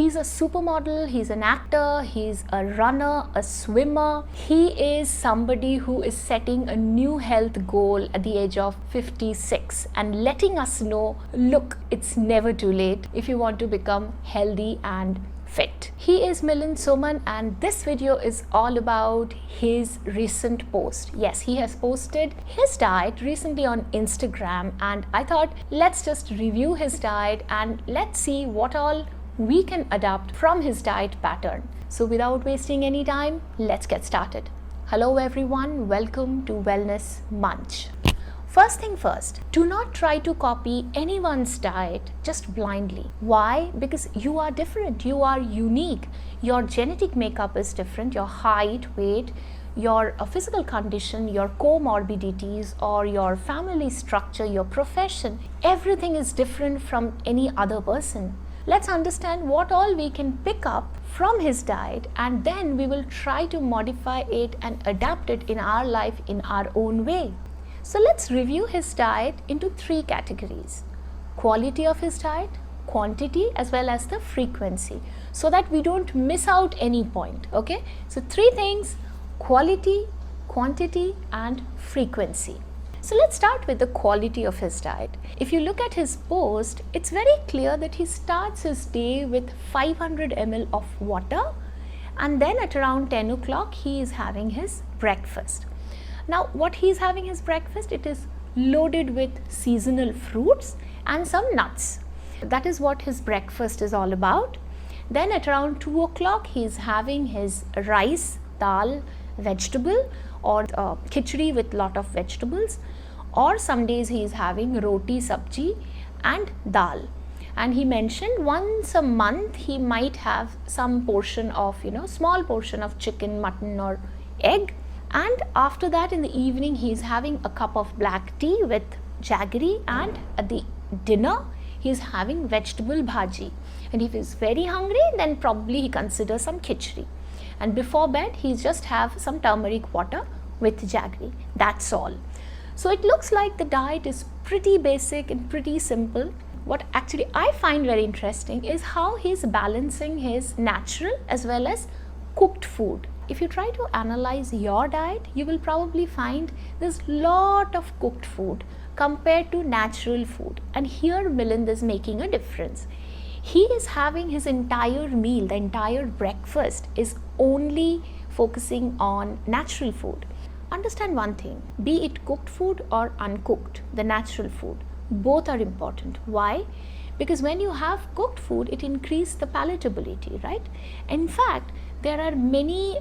He's a supermodel, he's an actor, he's a runner, a swimmer. He is somebody who is setting a new health goal at the age of 56 and letting us know, look, it's never too late if you want to become healthy and fit. He is Milind Soman, and this video is all about his recent post. Yes, he has posted his diet recently on Instagram, and I thought let's just review his diet and let's see what all we can adapt from his diet pattern. So without wasting any time, let's get started. Hello everyone, welcome to Wellness Munch. First thing first, do not try to copy anyone's diet just blindly. Why? Because you are different, you are unique. Your genetic makeup is different, your height, weight, your physical condition, your comorbidities, or your family structure, your profession, everything is different from any other person. Let's understand what all we can pick up from his diet, and then we will try to modify it and adapt it in our life in our own way. So let's review his diet into three categories: quality of his diet, quantity, as well as the frequency, so that we don't miss out any point. Okay, so three things: quality, quantity, and frequency. So let's start with the quality of his diet. If you look at his post, it's very clear that he starts his day with 500 ml of water, and then at around 10 o'clock he is having his breakfast. Now what he is having his breakfast, it is loaded with seasonal fruits and some nuts. That is what his breakfast is all about. Then at around 2 o'clock he is having his rice, dal, vegetable, or khichdi with lot of vegetables, or some days he is having roti, sabji and dal. And he mentioned once a month he might have some portion of, small portion of chicken, mutton or egg. And after that in the evening he is having a cup of black tea with jaggery, and at the dinner he is having vegetable bhaji. And if he is very hungry, then probably he considers some khichdi. And before bed he just have some turmeric water with jaggery. That's all. So it looks like the diet is pretty basic and pretty simple. What actually I find very interesting is how he's balancing his natural as well as cooked food. If you try to analyze your diet, you will probably find there's lot of cooked food compared to natural food. And here Milind is making a difference. He is having his entire meal, the entire breakfast is only focusing on natural food. Understand one thing, be it cooked food or uncooked, the natural food, both are important. Why? Because when you have cooked food, it increases the palatability, right? In fact, there are many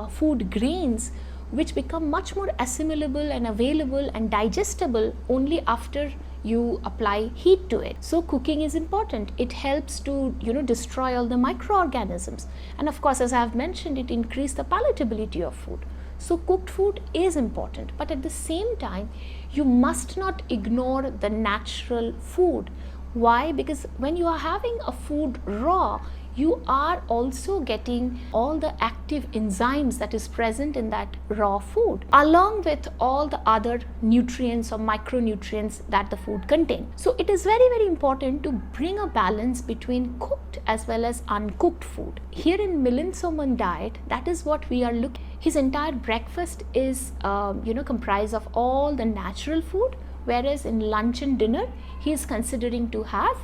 food grains which become much more assimilable and available and digestible only after you apply heat to it. So cooking is important. It helps to destroy all the microorganisms, and of course, as I have mentioned, it increases the palatability of food. So cooked food is important, but at the same time you must not ignore the natural food. Why? Because when you are having a food raw, you are also getting all the active enzymes that is present in that raw food, along with all the other nutrients or micronutrients that the food contains. So it is very, very important to bring a balance between cooked as well as uncooked food. Here in Milind Soman Diet, that is what we are looking. His entire breakfast is comprised of all the natural food, whereas in lunch and dinner he is considering to have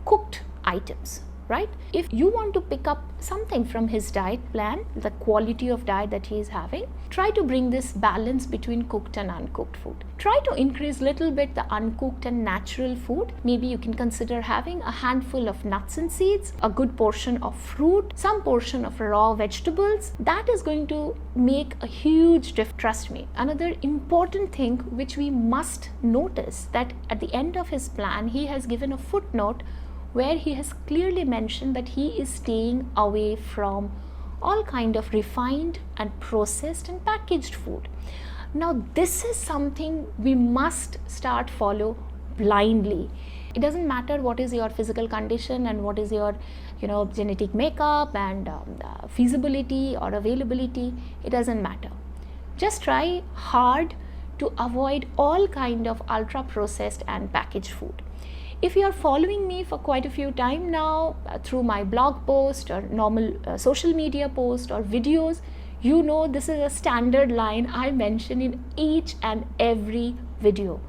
cooked items. Right? If you want to pick up something from his diet plan, the quality of diet that he is having, try to bring this balance between cooked and uncooked food. Try to increase little bit the uncooked and natural food. Maybe you can consider having a handful of nuts and seeds, a good portion of fruit, some portion of raw vegetables. That is going to make a huge difference. Trust me. Another important thing which we must notice, that at the end of his plan he has given a footnote where he has clearly mentioned that he is staying away from all kind of refined and processed and packaged food. Now this is something we must start follow blindly. It doesn't matter what is your physical condition and what is your genetic makeup and feasibility or availability. It doesn't matter. Just try hard to avoid all kind of ultra processed and packaged food. If you are following me for quite a few time now through my blog post or normal social media post or videos, you know this is a standard line I mention in each and every video,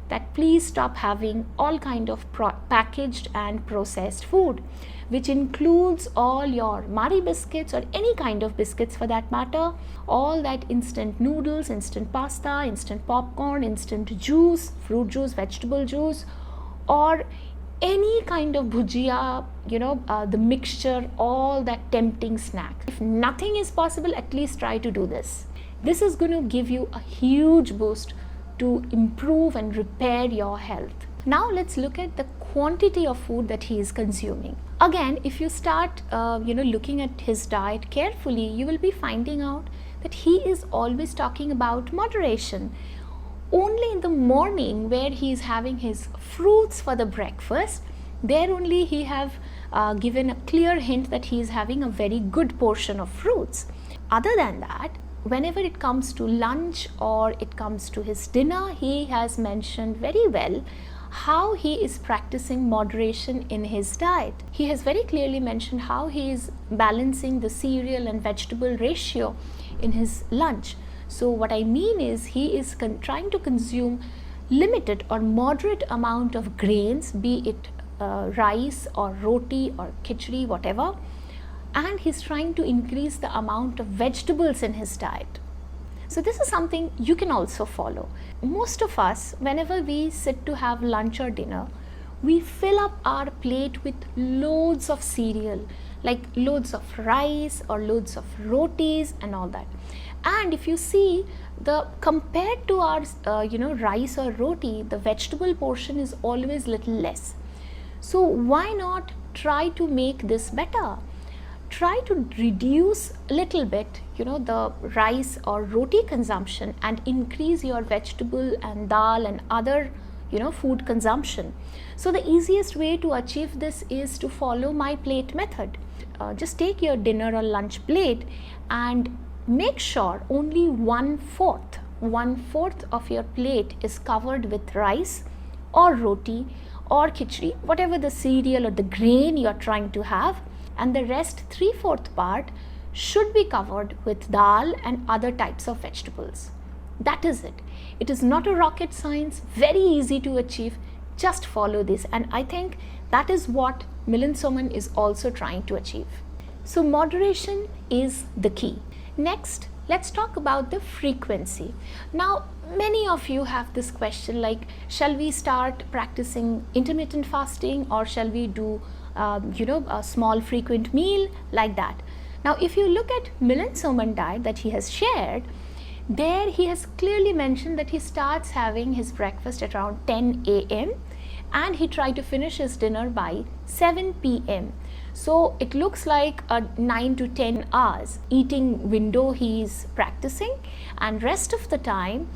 that please stop having all kind of packaged and processed food, which includes all your Marie biscuits or any kind of biscuits for that matter, all that instant noodles, instant pasta, instant popcorn, instant juice, fruit juice, vegetable juice, or any kind of bhujia, the mixture, all that tempting snack. If nothing is possible, at least try to do this. This is going to give you a huge boost to improve and repair your health. Now let's look at the quantity of food that he is consuming. Again, if you start looking at his diet carefully, you will be finding out that he is always talking about moderation. Only in the morning, where he is having his fruits for the breakfast, there only he have given a clear hint that he is having a very good portion of fruits. Other than that, whenever it comes to lunch or it comes to his dinner, he has mentioned very well how he is practicing moderation in his diet. He has very clearly mentioned how he is balancing the cereal and vegetable ratio in his lunch. So what I mean is, he is trying to consume limited or moderate amount of grains, be it rice or roti or khichdi, whatever, and he's trying to increase the amount of vegetables in his diet. So this is something you can also follow. Most of us, whenever we sit to have lunch or dinner, we fill up our plate with loads of cereal, like loads of rice or loads of rotis and all that. And if you see, compared to our rice or roti, the vegetable portion is always little less. So why not try to make this better? Try to reduce a little bit, the rice or roti consumption, and increase your vegetable and dal and other, food consumption. So the easiest way to achieve this is to follow my plate method. Just take your dinner or lunch plate and make sure only 1/4 of your plate is covered with rice or roti or khichdi, whatever the cereal or the grain you are trying to have, and the rest 3/4 part should be covered with dal and other types of vegetables. That is it. It is not a rocket science, very easy to achieve. Just follow this, and I think that is what Milind Soman is also trying to achieve. So moderation is the key. Next, let's talk about the frequency. Now, many of you have this question like, shall we start practicing intermittent fasting, or shall we do a small frequent meal, like that? Now, if you look at Milind Soman Diet that he has shared, there he has clearly mentioned that he starts having his breakfast at around 10 a.m. and he tried to finish his dinner by 7 p.m. So it looks like a 9 to 10 hours eating window he is practicing, and rest of the time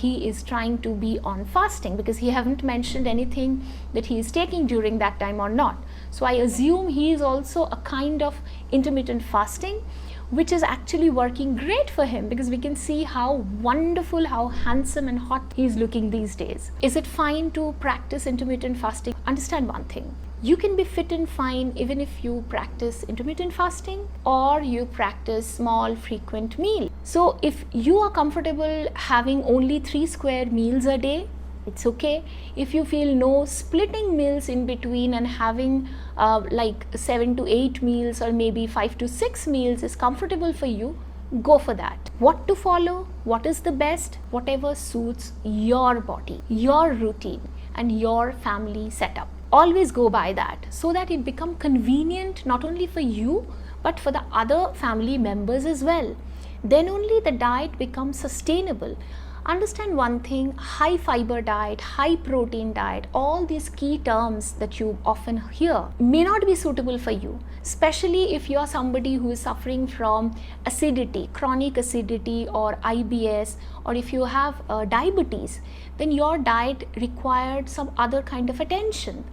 he is trying to be on fasting, because he haven't mentioned anything that he is taking during that time or not. So I assume he is also a kind of intermittent fasting, which is actually working great for him, because we can see how wonderful, how handsome and hot he is looking these days. Is it fine to practice intermittent fasting? Understand one thing. You can be fit and fine even if you practice intermittent fasting or you practice small frequent meal. So if you are comfortable having only 3 square meals a day, it's okay. If you feel no, splitting meals in between and having like 7 to 8 meals or maybe 5 to 6 meals is comfortable for you, go for that. What to follow? What is the best? Whatever suits your body, your routine and your family setup. Always go by that, so that it become convenient not only for you but for the other family members as well. Then only the diet becomes sustainable. Understand one thing, high fiber diet, high protein diet, all these key terms that you often hear may not be suitable for you, especially if you are somebody who is suffering from acidity, chronic acidity or IBS, or if you have diabetes, then your diet required some other kind of attention.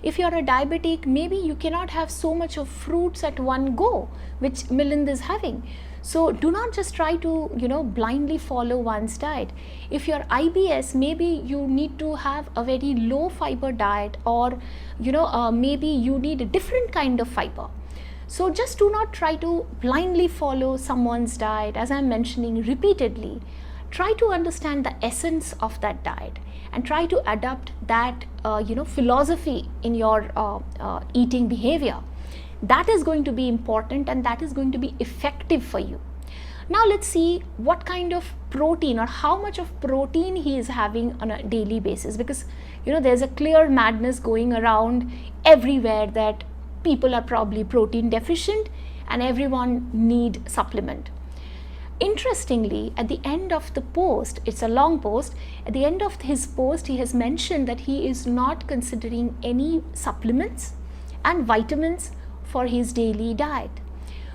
If you're a diabetic, maybe you cannot have so much of fruits at one go, which Milind is having. So do not just try to, blindly follow one's diet. If you're IBS, maybe you need to have a very low fiber diet, or, maybe you need a different kind of fiber. So just do not try to blindly follow someone's diet. As I'm mentioning repeatedly, try to understand the essence of that diet and try to adapt that, philosophy in your eating behavior. That is going to be important, and that is going to be effective for you. Now let's see what kind of protein or how much of protein he is having on a daily basis, because there's a clear madness going around everywhere that people are probably protein deficient and everyone need supplement. Interestingly, at the end of the post, it's a long post, at the end of his post he has mentioned that he is not considering any supplements and vitamins for his daily diet,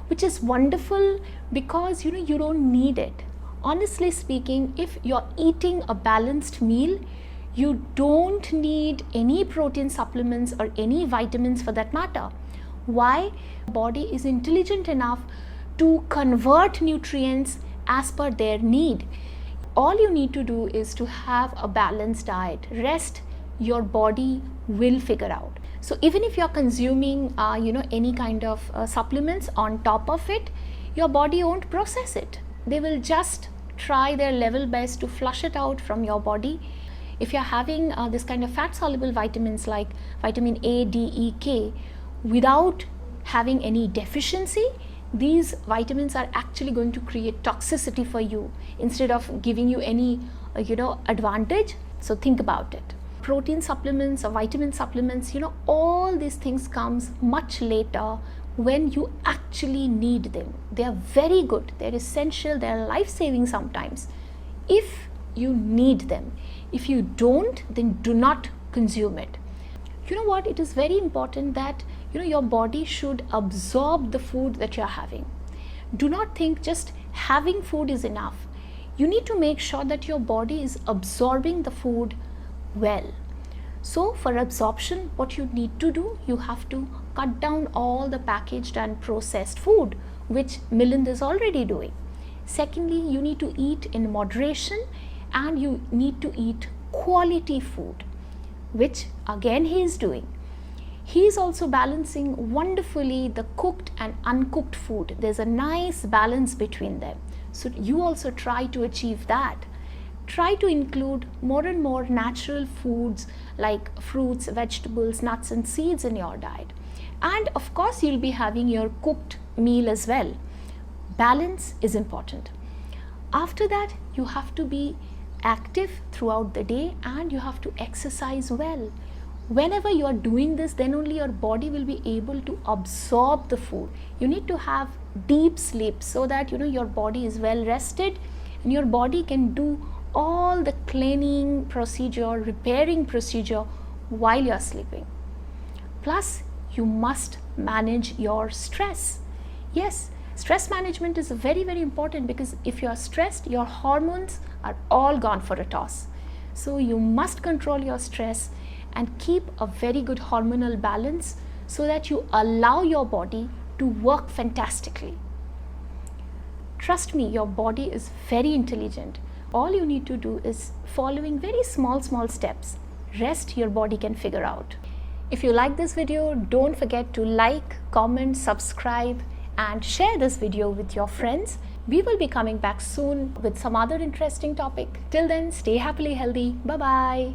which is wonderful because you don't need it. Honestly speaking, if you're eating a balanced meal, you don't need any protein supplements or any vitamins for that matter. Why? The body is intelligent enough to convert nutrients as per their need. All you need to do is to have a balanced diet. Rest your body will figure out. So even if you're consuming any kind of supplements on top of it, your body won't process it. They will just try their level best to flush it out from your body. If you're having this kind of fat soluble vitamins like vitamin A, D, E, K, without having any deficiency, these vitamins are actually going to create toxicity for you instead of giving you any advantage. So think about it. Protein supplements or vitamin supplements, all these things comes much later when you actually need them. They are very good, they're essential, they're life-saving sometimes if you need them. If you don't, then do not consume it. You know what, it is very important that your body should absorb the food that you're having. Do not think just having food is enough. You need to make sure that your body is absorbing the food well. So for absorption, what you need to do, you have to cut down all the packaged and processed food, which Milind is already doing. Secondly, you need to eat in moderation, and you need to eat quality food, which again he is doing. He is also balancing wonderfully the cooked and uncooked food. There's a nice balance between them. So you also try to achieve that. Try to include more and more natural foods like fruits, vegetables, nuts and seeds in your diet. And of course, you'll be having your cooked meal as well. Balance is important. After that, you have to be active throughout the day and you have to exercise well. Whenever you are doing this, then only your body will be able to absorb the food. You need to have deep sleep so that your body is well rested and your body can do all the cleaning procedure, repairing procedure while you are sleeping. Plus, you must manage your stress. Yes, stress management is very, very important because if you are stressed, your hormones are all gone for a toss. So you must control your stress and keep a very good hormonal balance so that you allow your body to work fantastically. Trust me, your body is very intelligent. All you need to do is following very small steps. Rest your body can figure out. If you like this video, don't forget to like, comment, subscribe and share this video with your friends. We will be coming back soon with some other interesting topic. Till then, stay happily healthy. Bye-bye.